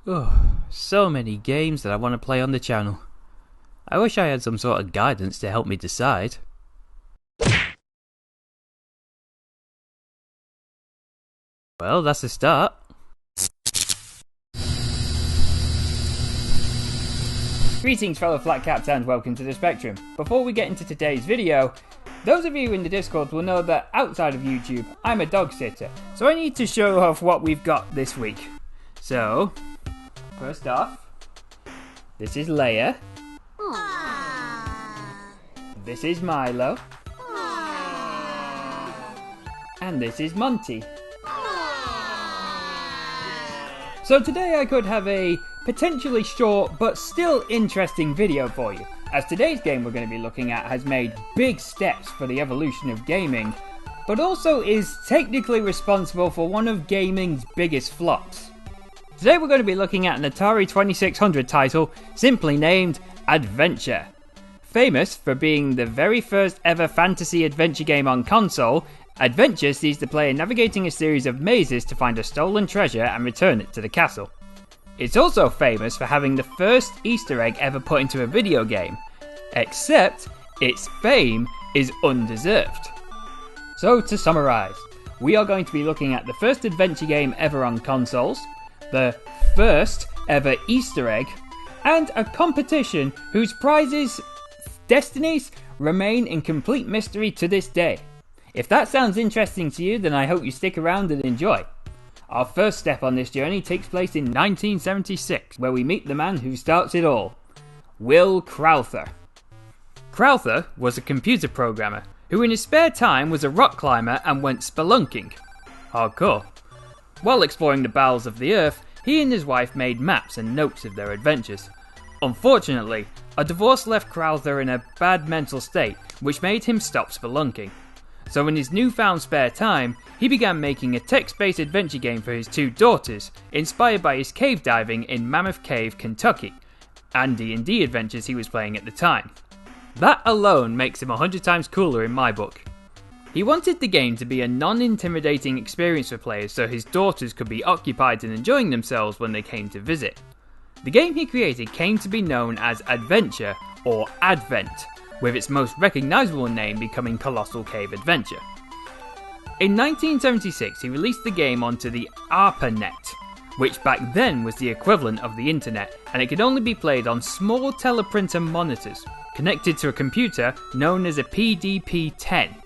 So many games that I want to play on the channel. I wish I had some sort of guidance to help me decide. Well, that's a start. Greetings fellow flatcaps and welcome to the Spectrum. Before we get into today's video, those of you in the Discord will know that outside of YouTube, I'm a dog sitter, so I need to show off what we've got this week. So, first off, this is Leia. This is Milo. And this is Monty. So today I could have a potentially short but still interesting video for you, as today's game we're going to be looking at has made big steps for the evolution of gaming, but also is technically responsible for one of gaming's biggest flops. Today we're going to be looking at an Atari 2600 title simply named Adventure. Famous for being the very first ever fantasy adventure game on console, Adventure sees the player navigating a series of mazes to find a stolen treasure and return it to the castle. It's also famous for having the first Easter egg ever put into a video game, except its fame is undeserved. So to summarise, we are going to be looking at the first adventure game ever on consoles, the first ever Easter egg, and a competition whose prizes, destinies, remain in complete mystery to this day. If that sounds interesting to you, then I hope you stick around and enjoy. Our first step on this journey takes place in 1976, where we meet the man who starts it all, Will Crowther. Crowther was a computer programmer who in his spare time was a rock climber and went spelunking. Hardcore. While exploring the bowels of the earth, he and his wife made maps and notes of their adventures. Unfortunately, a divorce left Crowther in a bad mental state, which made him stop spelunking. So in his newfound spare time, he began making a text-based adventure game for his two daughters, inspired by his cave diving in Mammoth Cave, Kentucky, and D&D adventures he was playing at the time. That alone makes him 100 times cooler in my book. He wanted the game to be a non-intimidating experience for players so his daughters could be occupied and enjoying themselves when they came to visit. The game he created came to be known as Adventure, or Advent, with its most recognisable name becoming Colossal Cave Adventure. In 1976 he released the game onto the ARPANET, which back then was the equivalent of the internet, and it could only be played on small teleprinter monitors, connected to a computer known as a PDP-10.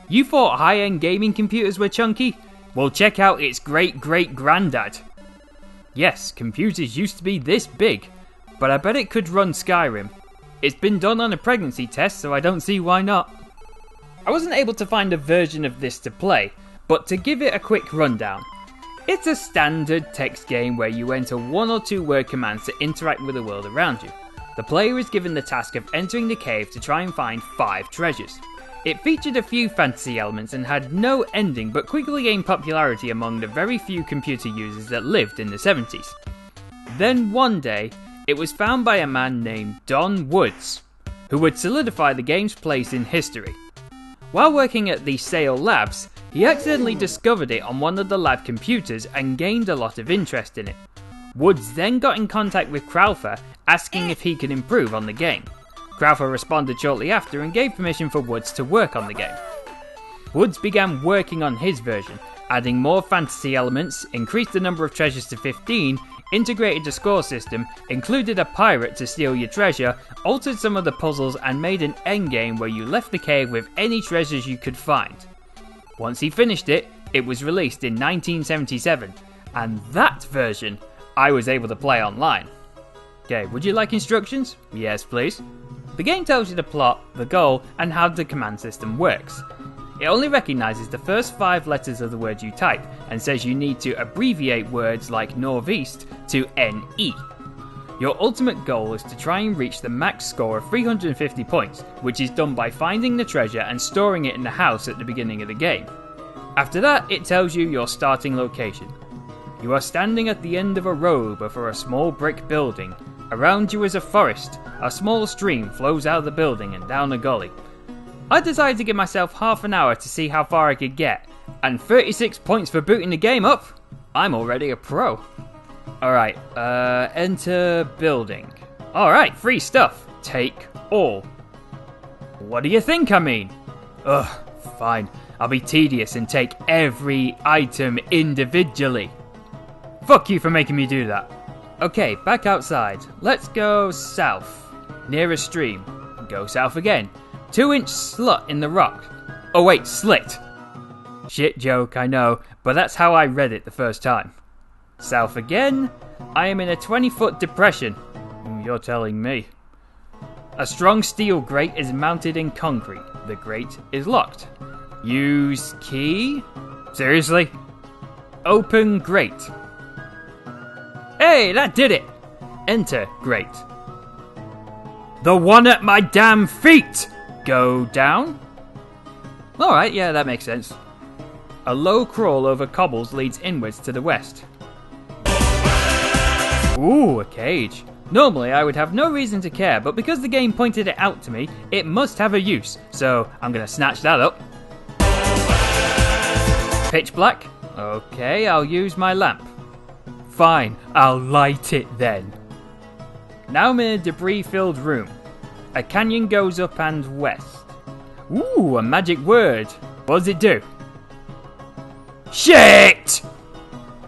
You thought high-end gaming computers were chunky? Well, check out its great-great-granddad. Yes, computers used to be this big, but I bet it could run Skyrim. It's been done on a pregnancy test, so I don't see why not. I wasn't able to find a version of this to play, but to give it a quick rundown. It's a standard text game where you enter 1 or 2 word commands to interact with the world around you. The player is given the task of entering the cave to try and find 5 treasures. It featured a few fantasy elements and had no ending, but quickly gained popularity among the very few computer users that lived in the 70s. Then one day, it was found by a man named Don Woods, who would solidify the game's place in history. While working at the Sale Labs, he accidentally discovered it on one of the lab computers and gained a lot of interest in it. Woods then got in contact with Crowther, asking if he could improve on the game. Crowther responded shortly after and gave permission for Woods to work on the game. Woods began working on his version, adding more fantasy elements, increased the number of treasures to 15, integrated the score system, included a pirate to steal your treasure, altered some of the puzzles and made an endgame where you left the cave with any treasures you could find. Once he finished it, it was released in 1977, and that version I was able to play online. Okay, would you like instructions? Yes, please. The game tells you the plot, the goal, and how the command system works. It only recognises the first 5 letters of the word you type, and says you need to abbreviate words like northeast to NE. Your ultimate goal is to try and reach the max score of 350 points, which is done by finding the treasure and storing it in the house at the beginning of the game. After that, it tells you your starting location. You are standing at the end of a road before a small brick building. Around you is a forest. A small stream flows out of the building and down a gully. I decided to give myself half an hour to see how far I could get, and 36 points for booting the game up. I'm already a pro. Alright, enter building. Alright, free stuff. Take all. What do you think I mean? Ugh, fine. I'll be tedious and take every item individually. Fuck you for making me do that. Okay, back outside. Let's go south. Near a stream. Go south again. 2-inch slut in the rock. Oh wait, slit. Shit joke, I know, but that's how I read it the first time. South again. I am in a 20-foot depression. You're telling me. A strong steel grate is mounted in concrete. The grate is locked. Use key? Seriously? Open grate. Hey, that did it! Enter grate. The one at my damn feet! Go down? Alright, yeah, that makes sense. A low crawl over cobbles leads inwards to the west. Ooh, a cage. Normally I would have no reason to care, but because the game pointed it out to me, it must have a use, so I'm gonna snatch that up. Pitch black? Okay, I'll use my lamp. Fine, I'll light it then. Now I'm in a debris-filled room. A canyon goes up and west. Ooh, a magic word. What does it do? Shit!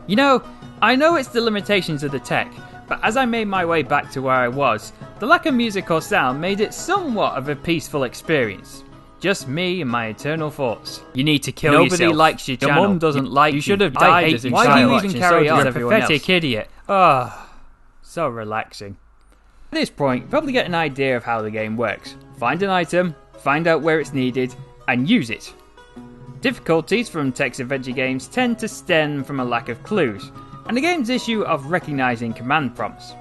You know, I know it's the limitations of the tech, but as I made my way back to where I was, the lack of music or sound made it somewhat of a peaceful experience. Just me and my eternal thoughts. You need to kill yourself. Nobody likes your channel. Your mum doesn't like you. You should have died as a child. Why do you even carry on? You're a pathetic idiot. Ah, so relaxing. At this point, you probably get an idea of how the game works. Find an item, find out where it's needed, and use it. Difficulties from text-adventure games tend to stem from a lack of clues, and the game's issue of recognising command prompts.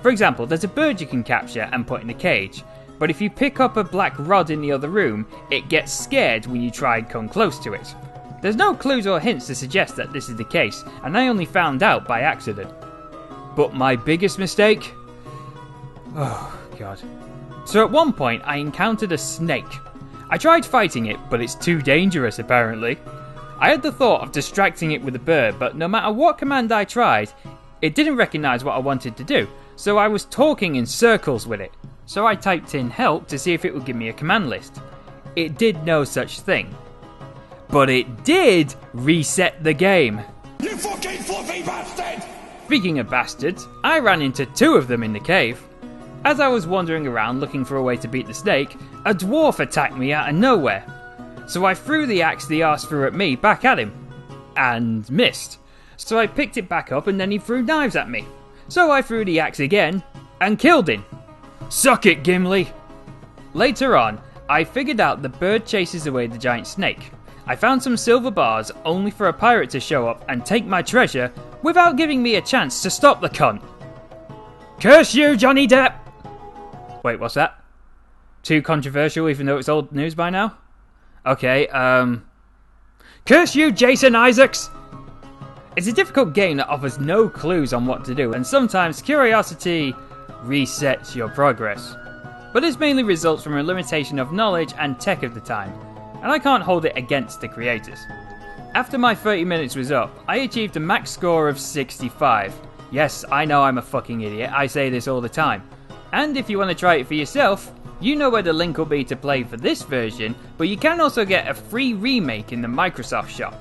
For example, there's a bird you can capture and put in a cage, but if you pick up a black rod in the other room, it gets scared when you try and come close to it. There's no clues or hints to suggest that this is the case, and I only found out by accident. But my biggest mistake? Oh, God. So at one point, I encountered a snake. I tried fighting it, but it's too dangerous apparently. I had the thought of distracting it with a bird, but no matter what command I tried, it didn't recognise what I wanted to do, so I was talking in circles with it. So I typed in help to see if it would give me a command list. It did no such thing. But it did reset the game. You fucking fluffy bastard! Speaking of bastards, I ran into 2 of them in the cave. As I was wandering around looking for a way to beat the snake, a dwarf attacked me out of nowhere. So I threw the axe the arse threw at me back at him. And missed. So I picked it back up and then he threw knives at me. So I threw the axe again and killed him. Suck it, Gimli! Later on, I figured out the bird chases away the giant snake. I found some silver bars only for a pirate to show up and take my treasure without giving me a chance to stop the cunt. Curse you, Johnny Depp! Wait, what's that? Too controversial even though it's old news by now? Okay, Curse you, Jason Isaacs! It's a difficult game that offers no clues on what to do, and sometimes curiosity resets your progress. But this mainly results from a limitation of knowledge and tech of the time, and I can't hold it against the creators. After my 30 minutes was up, I achieved a max score of 65. Yes, I know I'm a fucking idiot, I say this all the time. And if you want to try it for yourself, you know where the link will be to play for this version, but you can also get a free remake in the Microsoft shop.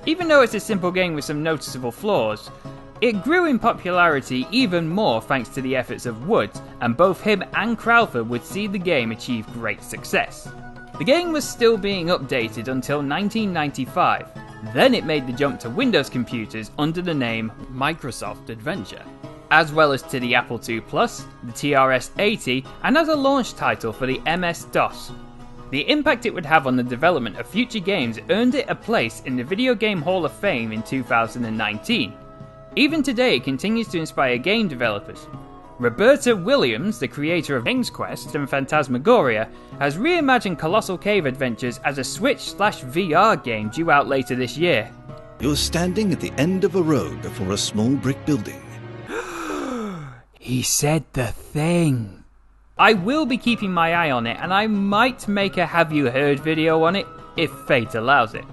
Even though it's a simple game with some noticeable flaws, it grew in popularity even more thanks to the efforts of Woods, and both him and Crowther would see the game achieve great success. The game was still being updated until 1995, then it made the jump to Windows computers under the name Microsoft Adventure, as well as to the Apple II Plus, the TRS-80, and as a launch title for the MS-DOS. The impact it would have on the development of future games earned it a place in the Video Game Hall of Fame in 2019. Even today it continues to inspire game developers. Roberta Williams, the creator of King's Quest and Phantasmagoria, has reimagined Colossal Cave Adventures as a Switch/VR game due out later this year. You're standing at the end of a road before a small brick building. He said the thing. I will be keeping my eye on it, and I might make a Have You Heard video on it, if fate allows it.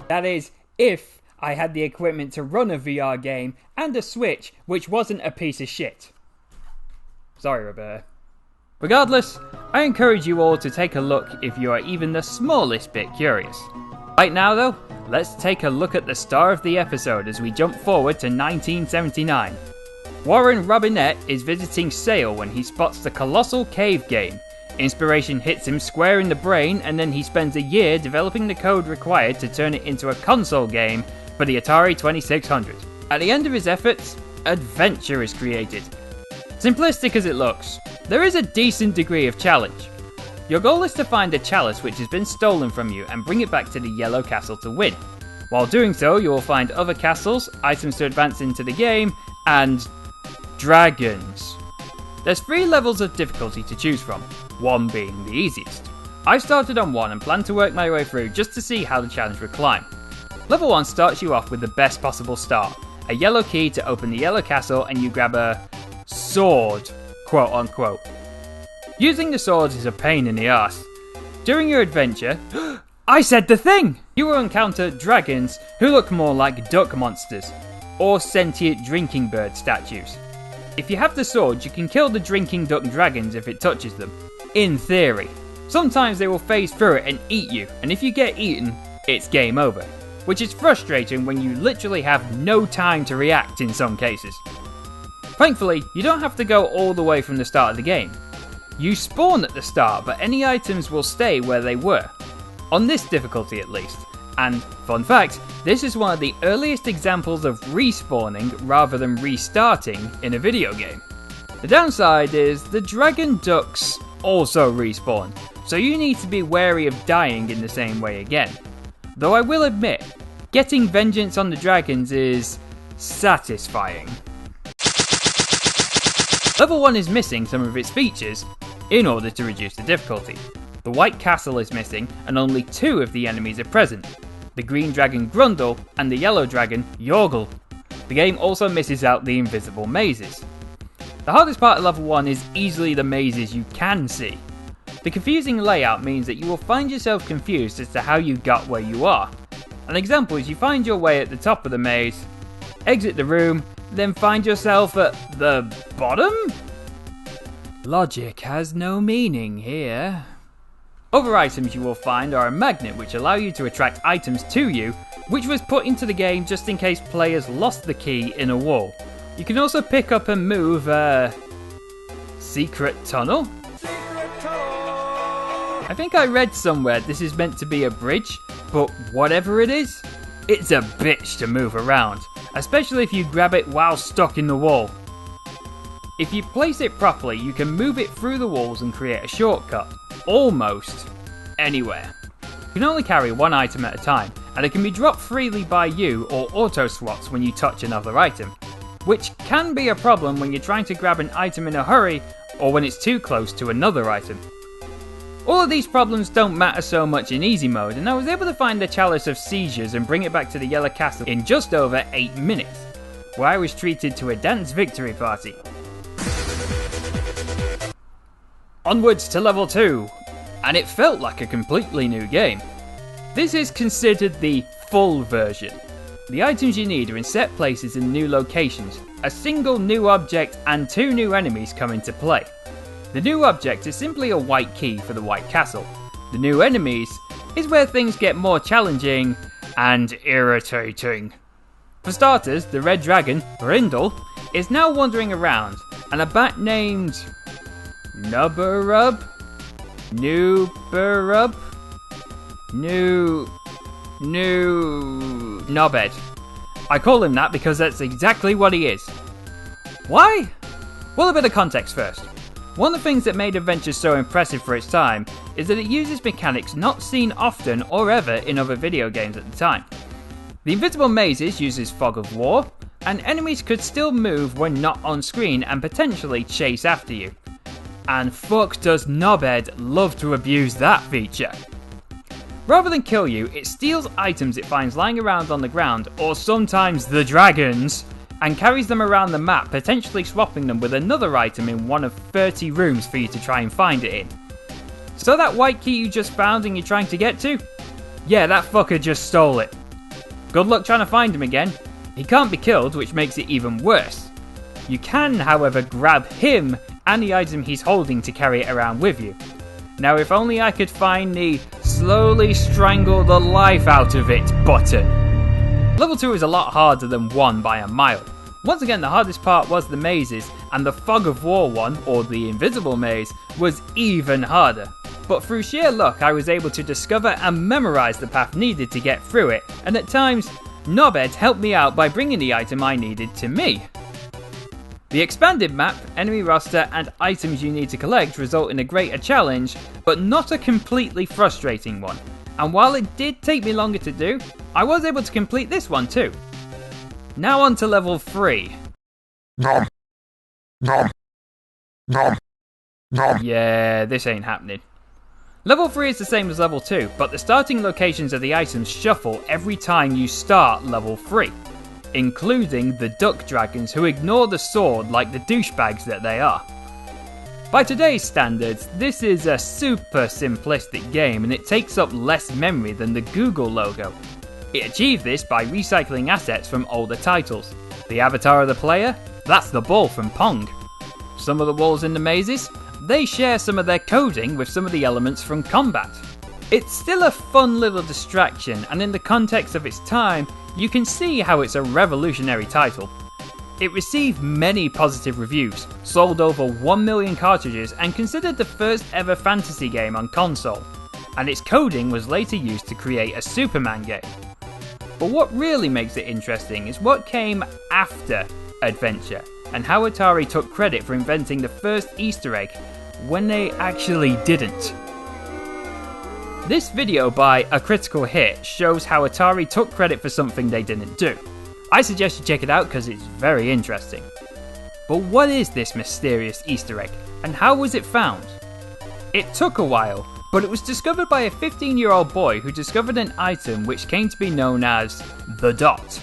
That is, if I had the equipment to run a VR game and a Switch which wasn't a piece of shit. Sorry, Roberta. Regardless, I encourage you all to take a look if you are even the smallest bit curious. Right now though, let's take a look at the star of the episode as we jump forward to 1979. Warren Robinette is visiting Sale when he spots the Colossal Cave game. Inspiration hits him square in the brain, and then he spends a year developing the code required to turn it into a console game for the Atari 2600. At the end of his efforts, adventure is created. Simplistic as it looks, there is a decent degree of challenge. Your goal is to find a chalice which has been stolen from you and bring it back to the Yellow Castle to win. While doing so, you will find other castles, items to advance into the game, and dragons. There's 3 levels of difficulty to choose from, 1 being the easiest. I started on 1 and plan to work my way through just to see how the challenge would climb. Level 1 starts you off with the best possible start, a yellow key to open the Yellow Castle, and you grab a sword, quote unquote. Using the swords is a pain in the arse. During your adventure, I said the thing! You will encounter dragons who look more like duck monsters, or sentient drinking bird statues. If you have the sword, you can kill the drinking duck dragons if it touches them. In theory. Sometimes they will phase through it and eat you, and if you get eaten, it's game over. Which is frustrating when you literally have no time to react in some cases. Thankfully, you don't have to go all the way from the start of the game. You spawn at the start, but any items will stay where they were. On this difficulty at least. And, fun fact, this is one of the earliest examples of respawning rather than restarting in a video game. The downside is the dragon ducks also respawn, so you need to be wary of dying in the same way again. Though I will admit, getting vengeance on the dragons is satisfying. Level 1 is missing some of its features in order to reduce the difficulty. The White Castle is missing and only 2 of the enemies are present. The green dragon Grundle and the yellow dragon Yorgle. The game also misses out the invisible mazes. The hardest part of level 1 is easily the mazes you can see. The confusing layout means that you will find yourself confused as to how you got where you are. An example is you find your way at the top of the maze, exit the room, then find yourself at the bottom? Logic has no meaning here. Other items you will find are a magnet which allow you to attract items to you, which was put into the game just in case players lost the key in a wall. You can also pick up and move a secret tunnel? I think I read somewhere this is meant to be a bridge, but whatever it is, it's a bitch to move around, especially if you grab it while stuck in the wall. If you place it properly, you can move it through the walls and create a shortcut, almost anywhere. You can only carry 1 item at a time, and it can be dropped freely by you or auto-swaps when you touch another item, which can be a problem when you're trying to grab an item in a hurry or when it's too close to another item. All of these problems don't matter so much in easy mode, and I was able to find the Chalice of Seizures and bring it back to the Yellow Castle in just over 8 minutes, where I was treated to a dance victory party. Onwards to level 2, and it felt like a completely new game. This is considered the full version. The items you need are in set places in new locations. A single new object and 2 new enemies come into play. The new object is simply a white key for the White Castle. The new enemies is where things get more challenging and irritating. For starters, the red dragon, Brindle, is now wandering around, and a bat named Nubberub? Knobhead. I call him that because that's exactly what he is. Why? Well, a bit of context first. One of the things that made Adventure so impressive for its time is that it uses mechanics not seen often or ever in other video games at the time. The invisible mazes uses fog of war, and enemies could still move when not on screen and potentially chase after you. And fuck does Knobhead love to abuse that feature. Rather than kill you, it steals items it finds lying around on the ground, or sometimes the dragons, and carries them around the map, potentially swapping them with another item in one of 30 rooms for you to try and find it in. So that white key you just found and you're trying to get to? Yeah, that fucker just stole it. Good luck trying to find him again. He can't be killed, which makes it even worse. You can, however, grab him and the item he's holding to carry it around with you. Now, if only I could find the slowly strangle the life out of it button. Level 2 is a lot harder than 1 by a mile. Once again, the hardest part was the mazes, and the Fog of War one, or the Invisible Maze, was even harder. But through sheer luck, I was able to discover and memorise the path needed to get through it, and at times, Knobhead helped me out by bringing the item I needed to me. The expanded map, enemy roster, and items you need to collect result in a greater challenge, but not a completely frustrating one. And while it did take me longer to do, I was able to complete this one too. Now on to level 3. Nom. Nom. Nom. Nom. Yeah, this ain't happening. Level 3 is the same as level 2, but the starting locations of the items shuffle every time you start level 3, including the duck dragons who ignore the sword like the douchebags that they are. By today's standards, this is a super simplistic game and it takes up less memory than the Google logo. It achieved this by recycling assets from older titles. The avatar of the player? That's the ball from Pong. Some of the walls in the mazes? They share some of their coding with some of the elements from Combat. It's still a fun little distraction, and in the context of its time, you can see how it's a revolutionary title. It received many positive reviews, sold over 1 million cartridges, and considered the first ever fantasy game on console, and its coding was later used to create a Superman game. But what really makes it interesting is what came after Adventure, and how Atari took credit for inventing the first Easter egg when they actually didn't. This video by A Critical Hit shows how Atari took credit for something they didn't do. I suggest you check it out because it's very interesting. But what is this mysterious Easter egg, and how was it found? It took a while, but it was discovered by a 15-year-old boy who discovered an item which came to be known as the dot.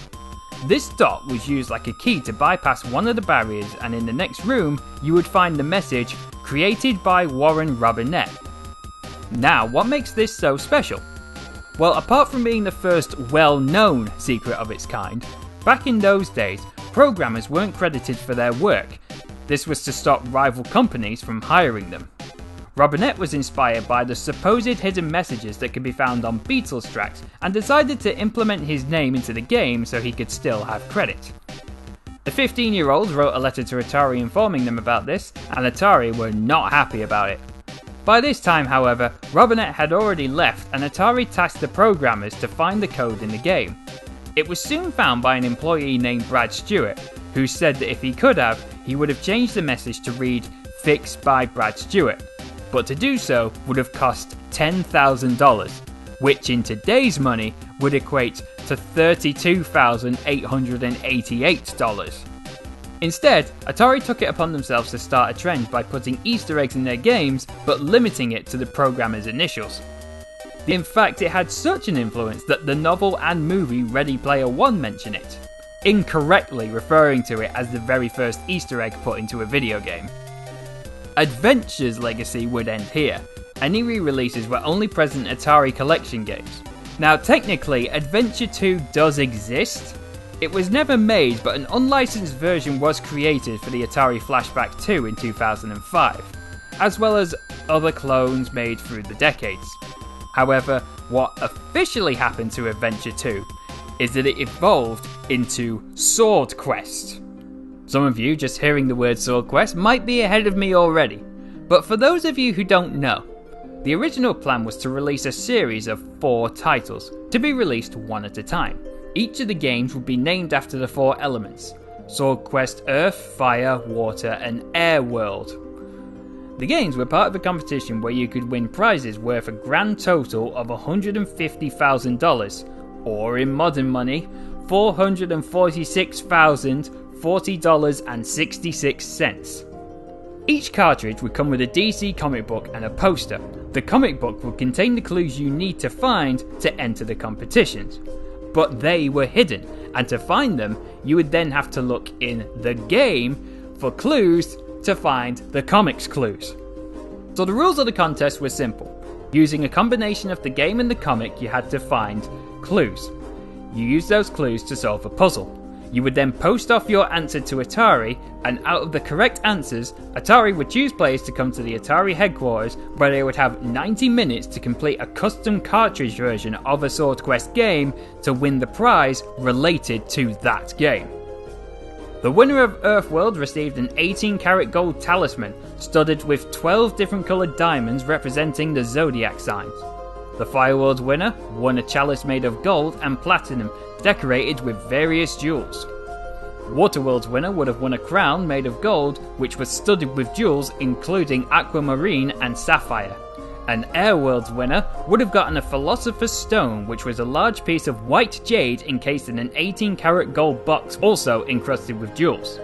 This dot was used like a key to bypass one of the barriers, and in the next room you would find the message created by Warren Robinette. Now, what makes this so special? Well, apart from being the first well-known secret of its kind, back in those days, programmers weren't credited for their work. This was to stop rival companies from hiring them. Robinette was inspired by the supposed hidden messages that could be found on Beatles tracks and decided to implement his name into the game so he could still have credit. The 15-year-olds wrote a letter to Atari informing them about this, and Atari were not happy about it. By this time, however, Robinette had already left and Atari tasked the programmers to find the code in the game. It was soon found by an employee named Brad Stewart, who said that if he could have, he would have changed the message to read "Fixed by Brad Stewart," but to do so would have cost $10,000, which in today's money would equate to $32,888. Instead, Atari took it upon themselves to start a trend by putting Easter eggs in their games, but limiting it to the programmer's initials. In fact, it had such an influence that the novel and movie Ready Player One mention it, incorrectly referring to it as the very first Easter egg put into a video game. Adventure's legacy would end here. Any re-releases were only present Atari collection games. Now, technically, Adventure 2 does exist. It was never made, but an unlicensed version was created for the Atari Flashback 2 in 2005, as well as other clones made through the decades. However, what officially happened to Adventure 2 is that it evolved into Sword Quest. Some of you, just hearing the word Sword Quest, might be ahead of me already, but for those of you who don't know, the original plan was to release a series of 4 titles, to be released one at a time. Each of the games would be named after the 4 elements: Sword Quest Earth, Fire, Water, and Air World. The games were part of a competition where you could win prizes worth a grand total of $150,000, or in modern money, $446,040.66. Each cartridge would come with a DC comic book and a poster. The comic book would contain the clues you need to find to enter the competitions. But they were hidden, and to find them, you would then have to look in the game for clues to find the comics clues. So the rules of the contest were simple. Using a combination of the game and the comic, you had to find clues. You use those clues to solve a puzzle. You would then post off your answer to Atari, and out of the correct answers, Atari would choose players to come to the Atari headquarters, where they would have 90 minutes to complete a custom cartridge version of a Sword Quest game to win the prize related to that game. The winner of Earthworld received an 18-karat gold talisman studded with 12 different coloured diamonds representing the zodiac signs. The Fireworld winner won a chalice made of gold and platinum decorated with various jewels. Waterworld's winner would have won a crown made of gold which was studded with jewels including aquamarine and sapphire. And Airworld's winner would have gotten a Philosopher's Stone, which was a large piece of white jade encased in an 18-karat gold box also encrusted with jewels.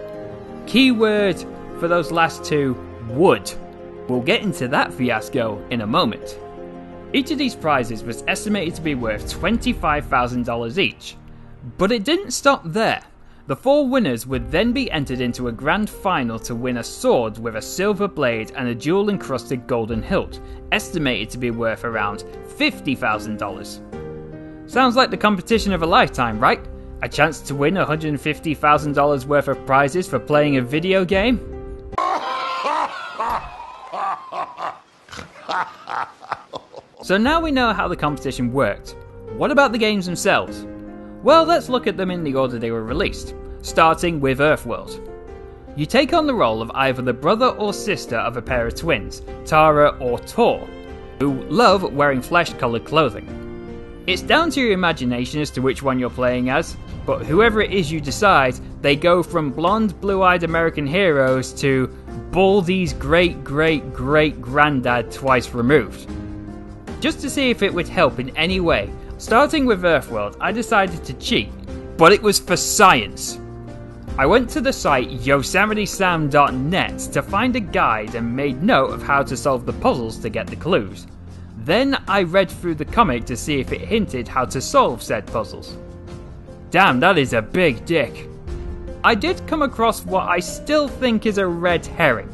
Keyword for those last two, wood. We'll get into that fiasco in a moment. Each of these prizes was estimated to be worth $25,000 each. But it didn't stop there. The 4 winners would then be entered into a grand final to win a sword with a silver blade and a jewel encrusted golden hilt, estimated to be worth around $50,000. Sounds like the competition of a lifetime, right? A chance to win $150,000 worth of prizes for playing a video game? So now we know how the competition worked. What about the games themselves? Well, let's look at them in the order they were released, starting with Earthworld. You take on the role of either the brother or sister of a pair of twins, Tara or Tor, who love wearing flesh-coloured clothing. It's down to your imagination as to which one you're playing as, but whoever it is you decide, they go from blonde, blue-eyed American heroes to Baldy's great-great-great-granddad twice removed. Just to see if it would help in any way, starting with Earthworld, I decided to cheat, but it was for science. I went to the site yosemitesam.net to find a guide and made note of how to solve the puzzles to get the clues. Then I read through the comic to see if it hinted how to solve said puzzles. Damn, that is a big dick. I did come across what I still think is a red herring.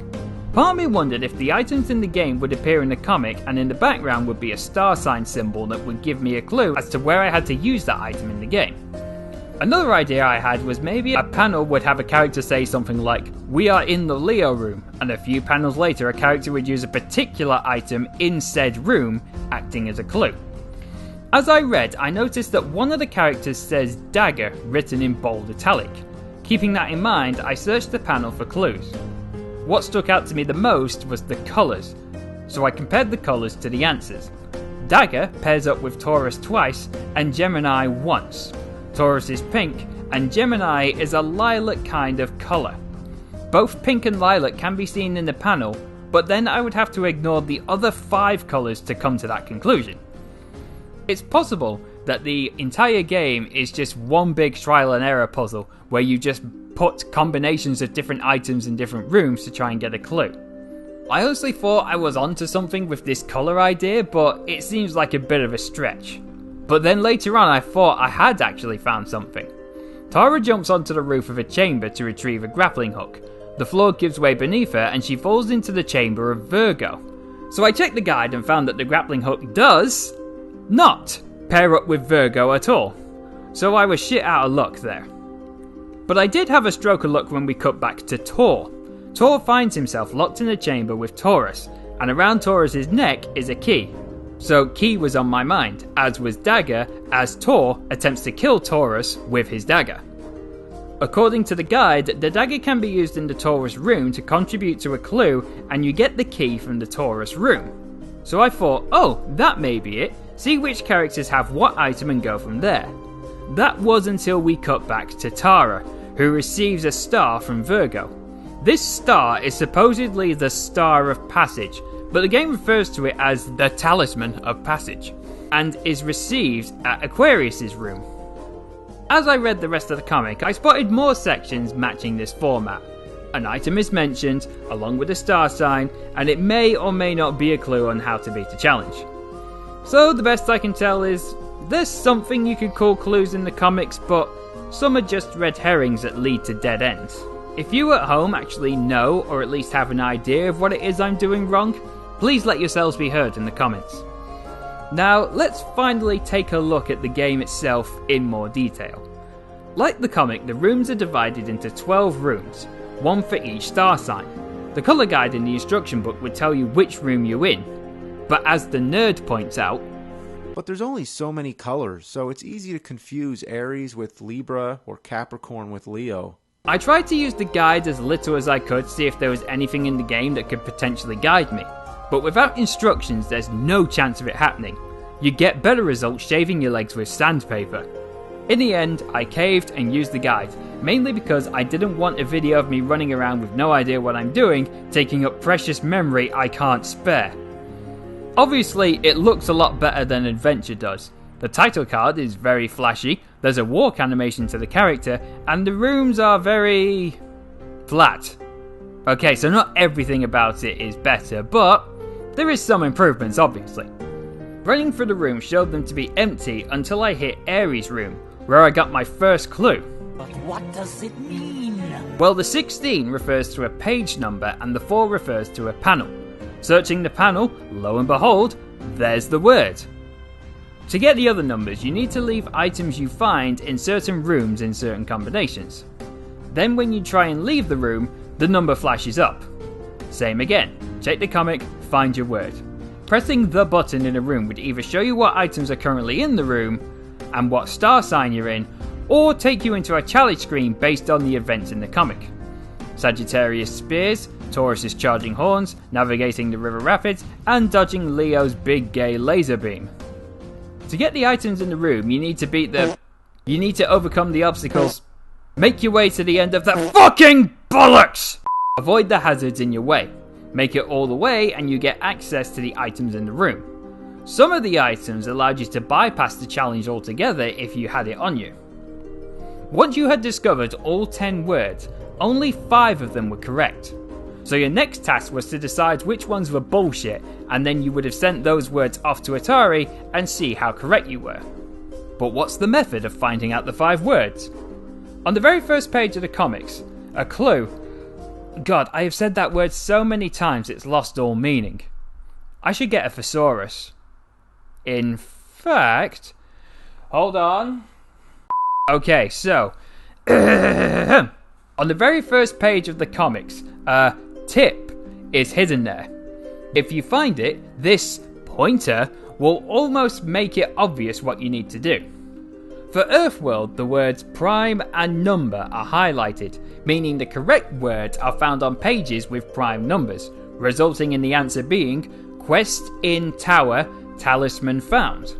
Part of me wondered if the items in the game would appear in the comic and in the background would be a star sign symbol that would give me a clue as to where I had to use that item in the game. Another idea I had was maybe a panel would have a character say something like, "We are in the Leo room," and a few panels later a character would use a particular item in said room, acting as a clue. As I read, I noticed that one of the characters says dagger written in bold italic. Keeping that in mind, I searched the panel for clues. What stuck out to me the most was the colours, so I compared the colours to the answers. Dagger pairs up with Taurus twice and Gemini once. Taurus is pink and Gemini is a lilac kind of colour. Both pink and lilac can be seen in the panel, but then I would have to ignore the other 5 colours to come to that conclusion. It's possible that the entire game is just one big trial and error puzzle where you just put combinations of different items in different rooms to try and get a clue. I honestly thought I was onto something with this colour idea, but it seems like a bit of a stretch. But then later on I thought I had actually found something. Tara jumps onto the roof of a chamber to retrieve a grappling hook. The floor gives way beneath her and she falls into the chamber of Virgo. So I checked the guide and found that the grappling hook does not pair up with Virgo at all. So I was shit out of luck there. But I did have a stroke of luck when we cut back to Tor. Tor finds himself locked in a chamber with Taurus, and around Taurus's neck is a key. So key was on my mind, as was dagger, as Tor attempts to kill Taurus with his dagger. According to the guide, the dagger can be used in the Taurus room to contribute to a clue, and you get the key from the Taurus room. So I thought, oh, that may be it, see which characters have what item and go from there. That was until we cut back to Tara, who receives a star from Virgo. This star is supposedly the Star of Passage, but the game refers to it as the Talisman of Passage, and is received at Aquarius's room. As I read the rest of the comic, I spotted more sections matching this format. An item is mentioned, along with a star sign, and it may or may not be a clue on how to beat a challenge. So the best I can tell is, there's something you could call clues in the comics, but some are just red herrings that lead to dead ends. If you at home actually know, or at least have an idea of what it is I'm doing wrong, please let yourselves be heard in the comments. Now, let's finally take a look at the game itself in more detail. Like the comic, the rooms are divided into 12 rooms, one for each star sign. The colour guide in the instruction book would tell you which room you're in, but as the nerd points out, but there's only so many colors, so it's easy to confuse Aries with Libra or Capricorn with Leo. I tried to use the guide as little as I could, see if there was anything in the game that could potentially guide me. But without instructions, there's no chance of it happening. You get better results shaving your legs with sandpaper. In the end, I caved and used the guide, mainly because I didn't want a video of me running around with no idea what I'm doing, taking up precious memory I can't spare. Obviously, it looks a lot better than Adventure does. The title card is very flashy, there's a walk animation to the character, and the rooms are very flat. Okay, so not everything about it is better, but there is some improvements, obviously. Running through the room showed them to be empty until I hit Aries' room, where I got my first clue. But what does it mean? Well, the 16 refers to a page number and the 4 refers to a panel. Searching the panel, lo and behold, there's the word. To get the other numbers, you need to leave items you find in certain rooms in certain combinations. Then when you try and leave the room, the number flashes up. Same again, check the comic, find your word. Pressing the button in a room would either show you what items are currently in the room and what star sign you're in, or take you into a challenge screen based on the events in the comic. Sagittarius spears, Taurus is charging horns, navigating the river rapids, and dodging Leo's big gay laser beam. To get the items in the room, you need to overcome the obstacles. Make your way to the end of the fucking bollocks! Avoid the hazards in your way. Make it all the way and you get access to the items in the room. Some of the items allowed you to bypass the challenge altogether if you had it on you. Once you had discovered all 10 words, only 5 of them were correct. So your next task was to decide which ones were bullshit, and then you would have sent those words off to Atari and see how correct you were. But what's the method of finding out the 5 words? On the very first page of the comics, a clue. God, I have said that word so many times it's lost all meaning. I should get a thesaurus. In fact, hold on. Okay, so on the very first page of the comics, a tip is hidden there. If you find it, this pointer will almost make it obvious what you need to do. For Earthworld, the words prime and number are highlighted, meaning the correct words are found on pages with prime numbers, resulting in the answer being quest in tower, talisman found.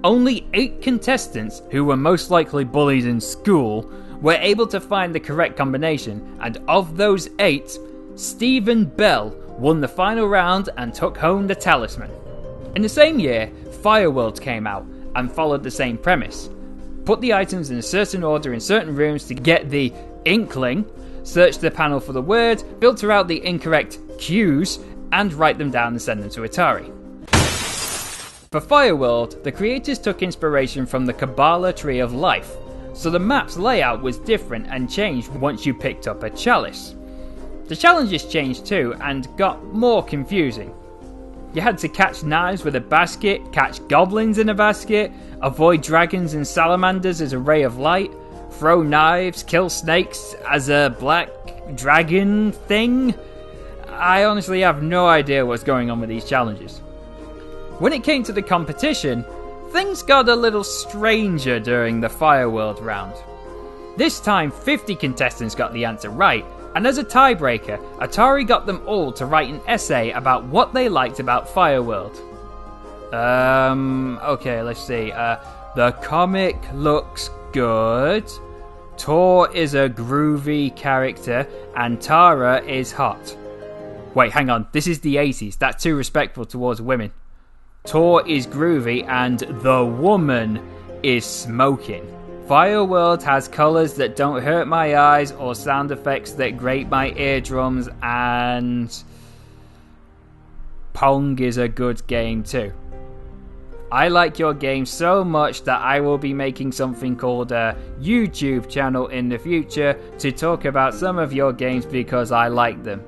Only 8 contestants, who were most likely bullied in school, were able to find the correct combination, and of those 8, Stephen Bell won the final round and took home the talisman. In the same year, Fireworld came out and followed the same premise. Put the items in a certain order in certain rooms to get the inkling, search the panel for the word, filter out the incorrect cues, and write them down and send them to Atari. For Fireworld, the creators took inspiration from the Kabbalah Tree of Life, so the map's layout was different and changed once you picked up a chalice. The challenges changed too and got more confusing. You had to catch knives with a basket, catch goblins in a basket, avoid dragons and salamanders as a ray of light, throw knives, kill snakes as a black dragon thing. I honestly have no idea what's going on with these challenges. When it came to the competition, things got a little stranger during the Fireworld round. This time 50 contestants got the answer right, and as a tiebreaker, Atari got them all to write an essay about what they liked about Fireworld. Okay, let's see. The comic looks good. Tor is a groovy character, and Tara is hot. Wait, hang on. This is the 80s. That's too respectful towards women. Tor is groovy, and the woman is smoking. Fireworld has colours that don't hurt my eyes or sound effects that grate my eardrums, and Pong is a good game too. I like your game so much that I will be making something called a YouTube channel in the future to talk about some of your games because I like them.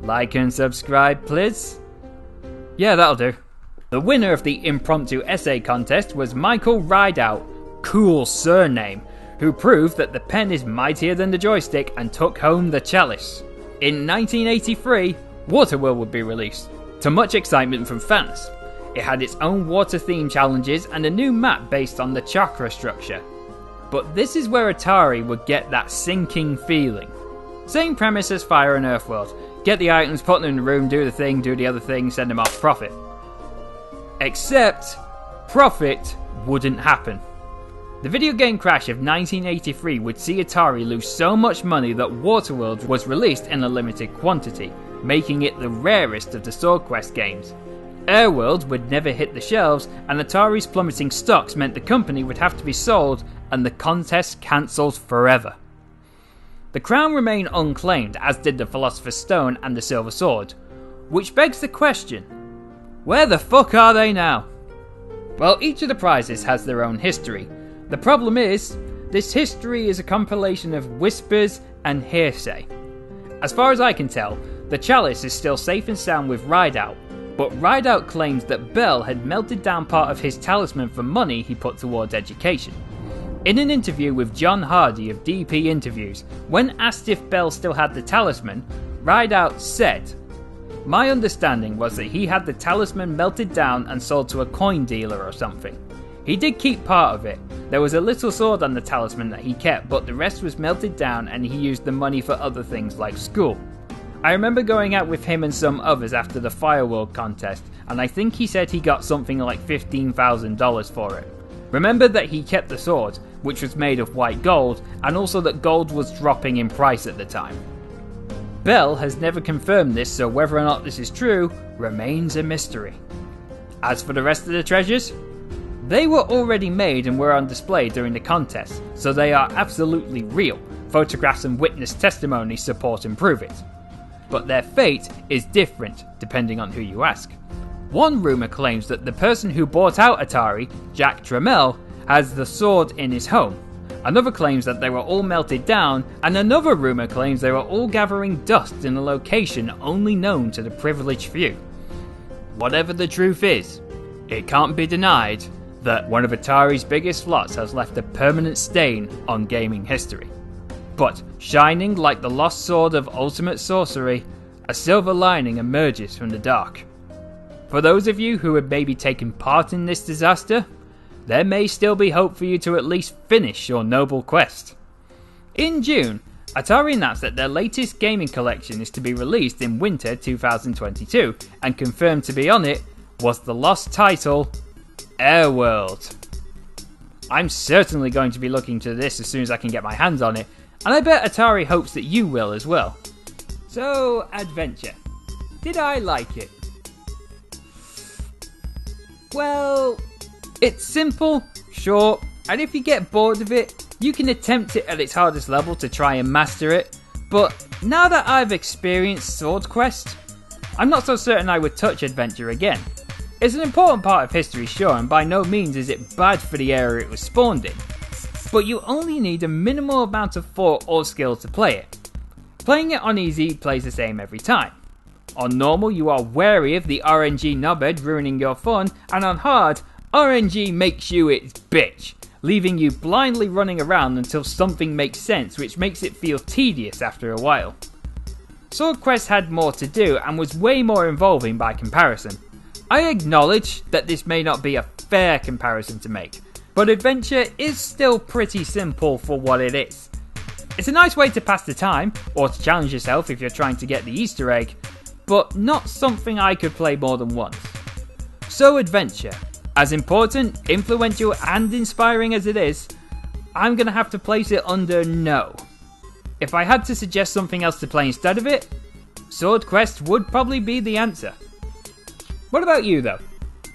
Like and subscribe, please? Yeah, that'll do. The winner of the impromptu essay contest was Michael Rideout, cool surname, who proved that the pen is mightier than the joystick and took home the chalice. In 1983, Waterworld would be released, to much excitement from fans. It had its own water theme challenges and a new map based on the chakra structure. But this is where Atari would get that sinking feeling. Same premise as Fire and Earthworld. Get the items, put them in the room, do the thing, do the other thing, send them off, profit. Except, profit wouldn't happen. The video game crash of 1983 would see Atari lose so much money that Waterworld was released in a limited quantity, making it the rarest of the Sword Quest games. Airworld would never hit the shelves, and Atari's plummeting stocks meant the company would have to be sold and the contest cancelled forever. The crown remained unclaimed, as did the Philosopher's Stone and the Silver Sword, which begs the question, where the fuck are they now? Well, each of the prizes has their own history. The problem is, this history is a compilation of whispers and hearsay. As far as I can tell, the chalice is still safe and sound with Rideout, but Rideout claims that Bell had melted down part of his talisman for money he put towards education. In an interview with John Hardy of DP Interviews, when asked if Bell still had the talisman, Rideout said, "My understanding was that he had the talisman melted down and sold to a coin dealer or something. He did keep part of it. There was a little sword on the talisman that he kept, but the rest was melted down and he used the money for other things like school. I remember going out with him and some others after the Fireworld contest, and I think he said he got something like $15,000 for it. Remember that he kept the sword, which was made of white gold, and also that gold was dropping in price at the time." Bell has never confirmed this, so whether or not this is true remains a mystery. As for the rest of the treasures, they were already made and were on display during the contest, so they are absolutely real. Photographs and witness testimony support and prove it. But their fate is different depending on who you ask. One rumour claims that the person who bought out Atari, Jack Trammell, has the sword in his home. Another claims that they were all melted down, and another rumour claims they were all gathering dust in a location only known to the privileged few. Whatever the truth is, it can't be denied that one of Atari's biggest flots has left a permanent stain on gaming history. But, shining like the lost sword of ultimate sorcery, a silver lining emerges from the dark. For those of you who have maybe taken part in this disaster, there may still be hope for you to at least finish your noble quest. In June, Atari announced that their latest gaming collection is to be released in winter 2022, and confirmed to be on it was the lost title, Airworld. I'm certainly going to be looking to this as soon as I can get my hands on it, and I bet Atari hopes that you will as well. So, Adventure. Did I like it? Well, it's simple, short, and if you get bored of it, you can attempt it at its hardest level to try and master it, but now that I've experienced Sword Quest, I'm not so certain I would touch Adventure again. It's an important part of history, sure, and by no means is it bad for the era it was spawned in, but you only need a minimal amount of thought or skill to play it. Playing it on easy plays the same every time. On normal, you are wary of the RNG knobhead ruining your fun, and on hard, RNG makes you its bitch, leaving you blindly running around until something makes sense, which makes it feel tedious after a while. Sword Quest had more to do and was way more involving by comparison. I acknowledge that this may not be a fair comparison to make, but Adventure is still pretty simple for what it is. It's a nice way to pass the time, or to challenge yourself if you're trying to get the Easter egg, but not something I could play more than once. So Adventure, as important, influential and inspiring as it is, I'm going to have to place it under no. If I had to suggest something else to play instead of it, Sword Quest would probably be the answer. What about you though?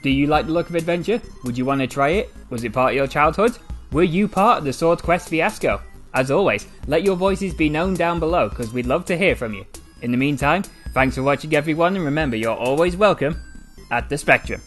Do you like the look of Adventure? Would you want to try it? Was it part of your childhood? Were you part of the Sword Quest fiasco? As always, let your voices be known down below because we'd love to hear from you. In the meantime, thanks for watching everyone, and remember you're always welcome at the Spectrum.